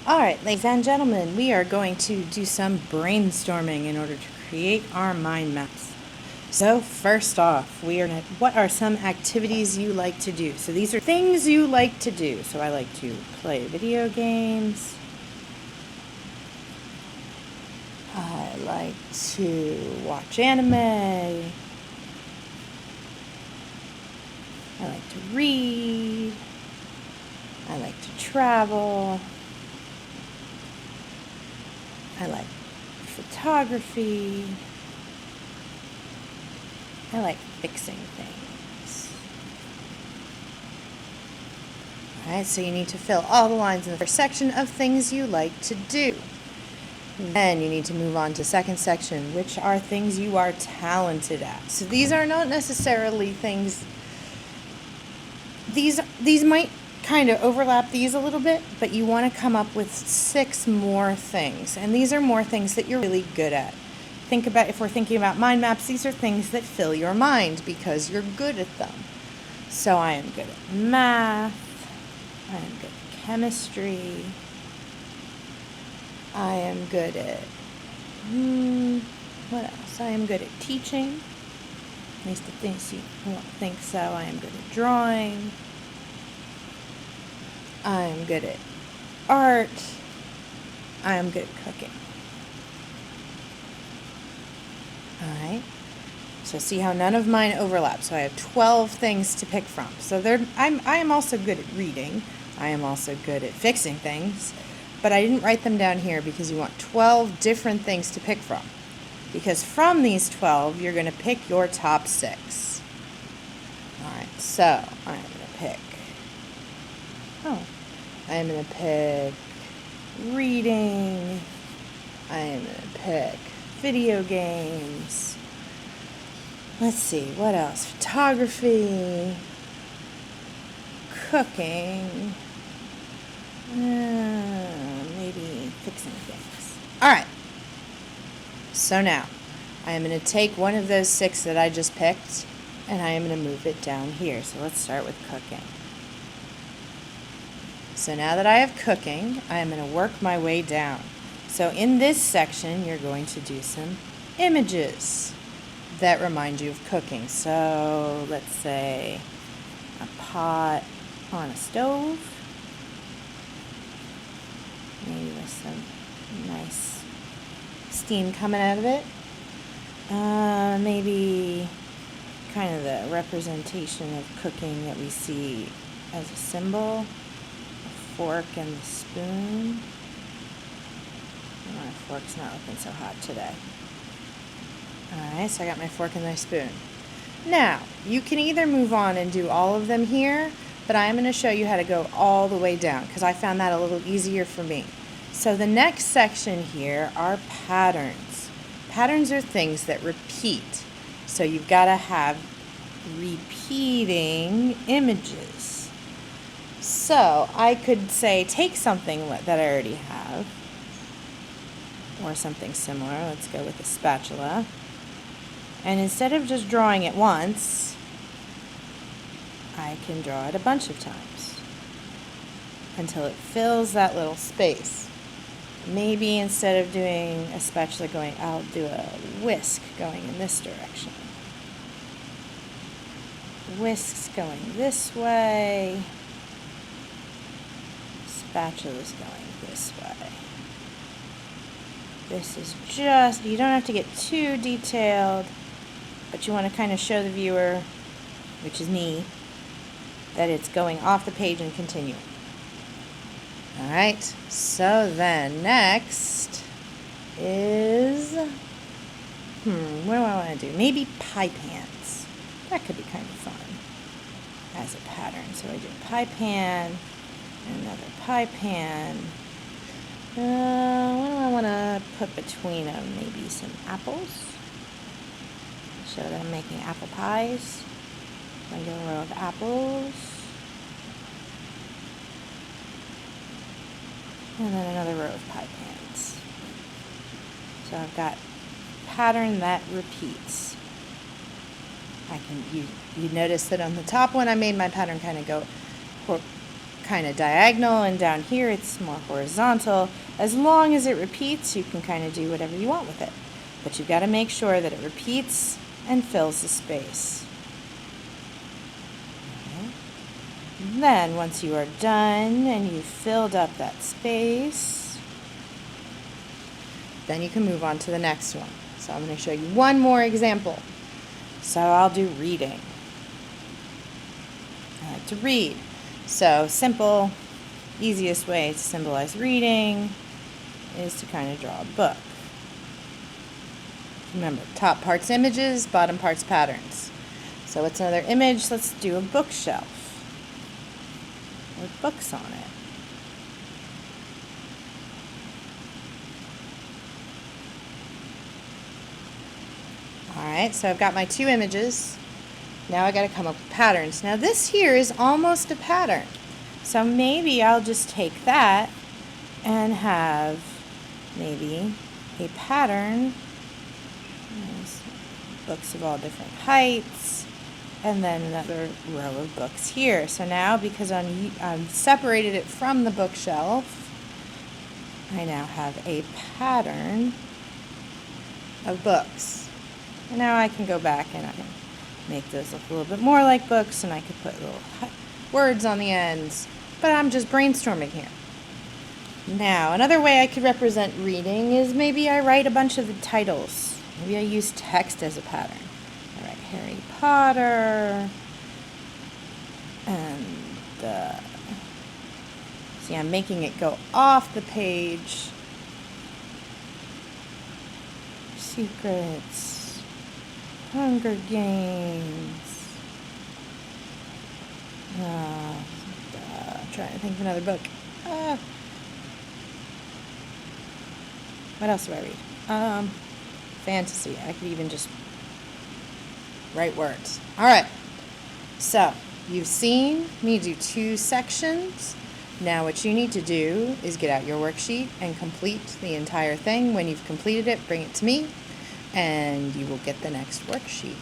All right, ladies and gentlemen, we are going to do some brainstorming in order to create our mind maps. So first off, what are some activities you like to do? So these are things you like to do. So I like to play video games. I like to watch anime. I like to read. I like to travel. I like photography. I like fixing things. Alright, so you need to fill all the lines in the first section of things you like to do. Then you need to move on to second section, which are things you are talented at. So these are not necessarily things, these might kind of overlap these a little bit, but you want to come up with 6 more things. And these are more things that you're really good at. Think about, if we're thinking about mind maps, these are things that fill your mind because you're good at them. So I am good at math. I am good at chemistry. I am good at, what else? I am good at teaching. At least the things you won't think so. I am good at drawing. I am good at art. I am good at cooking. Alright. So see how none of mine overlap. So I have 12 things to pick from. So I am also good at reading. I am also good at fixing things. But I didn't write them down here because you want 12 different things to pick from. Because from these 12, you're going to pick your top 6. Alright, so I'm going to pick... I'm going to pick reading. I am going to pick video games. Let's see, what else? Photography. Cooking. Maybe fixing things. Alright. So now, I am going to take one of those 6 that I just picked, and I am going to move it down here. So let's start with cooking. So now that I have cooking, I am going to work my way down. So in this section, you're going to do some images that remind you of cooking. So let's say a pot on a stove, maybe with some nice steam coming out of it. Maybe kind of the representation of cooking that we see as a symbol. Fork and the spoon. My fork's not looking so hot today. Alright, so I got my fork and my spoon. Now, you can either move on and do all of them here, but I am going to show you how to go all the way down because I found that a little easier for me. So the next section here are patterns. Patterns are things that repeat. So you've got to have repeating images. So I could say take something that I already have, or something similar. Let's go with a spatula. And instead of just drawing it once, I can draw it a bunch of times until it fills that little space. Maybe instead of doing a spatula I'll do a whisk going in this direction. Whisk's going this way. Spatula's going this way. This is just, you don't have to get too detailed, but you want to kind of show the viewer, which is me, that it's going off the page and continuing. Alright, so then next is, what do I want to do? Maybe pie pans. That could be kind of fun as a pattern. So I do a pie pan, another pie pan. What do I want to put between them? Maybe some apples. Show that I'm making apple pies. I do a row of apples. And then another row of pie pans. So I've got pattern that repeats. You notice that on the top one I made my pattern kind of kind of diagonal, and down here it's more horizontal. As long as it repeats, you can kind of do whatever you want with it. But you've got to make sure that it repeats and fills the space. Okay. Then, once you are done and you've filled up that space, then you can move on to the next one. So I'm going to show you one more example. So I'll do reading. I like to read. So simple, easiest way to symbolize reading is to kind of draw a book. Remember, top part's images, bottom part's patterns. So what's another image? Let's do a bookshelf with books on it. Alright, so I've got my two images. Now I got to come up with patterns. Now this here is almost a pattern. So maybe I'll just take that and have maybe a pattern. There's books of all different heights. And then another row of books here. So now, because I've separated it from the bookshelf, I now have a pattern of books. And now I can go back and I can make those look a little bit more like books, and I could put little words on the ends, but I'm just brainstorming here. Now, another way I could represent reading is maybe I write a bunch of the titles. Maybe I use text as a pattern. I write Harry Potter, and see, I'm making it go off the page. Secrets, Hunger Games. Trying to think of another book. What else do I read? Fantasy. I could even just write words. All right. So you've seen me do two sections. Now what you need to do is get out your worksheet and complete the entire thing. When you've completed it, bring it to me, and you will get the next worksheet.